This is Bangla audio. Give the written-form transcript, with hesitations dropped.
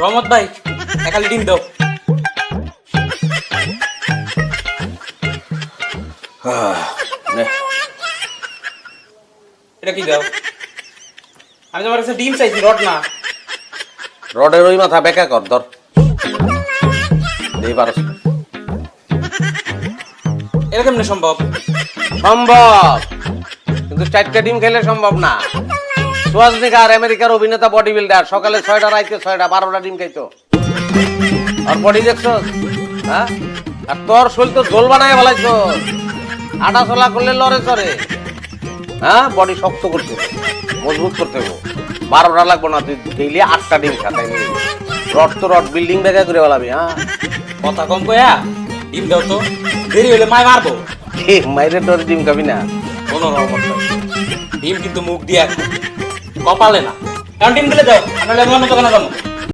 রহমত ভাই একালি ডিম দাও। এটা কি দাও? আমি তোমার কাছে ডিম চাইছি, রড না। রডের ওই মাথা বেকা কর ধর এই পারস। এটা কেমনে সম্ভব? সম্ভব, কিন্তু 4টা ডিম খেলে সম্ভব না। সোয়াজনিকার আমেরিকার অভিনেতা বডি বিল্ডার সকালে 6টা রাইতে 6টা 12টা ডিম খাইতো। আর বডি দেখছো? হ্যাঁ, আর তোর শরীর তো ঝোল বানায় ফেলাইছো। আটা চলা করলে লড়ে চড়ে। হ্যাঁ, বডি শক্ত করতে হবে, মজবুত করতে হবে। 12টা লাগবো না, তুই ডেইলি 8টা ডিম খা। তাই রড তো রড বিল্ডিং বেকা করে ফেলাবি। হ্যাঁ, কথা কম কয়া ডিম দাও তো, দেরি হলে মায় মারবো। মাইরে তোর ডিম খাবি না? কোনো রহমত ভাই, ডিম কিন্তু মুখ দিয়ে কপালে না, কারণ ডিম দিলে দাও, আপনার লেবু মতো কেন যাবো।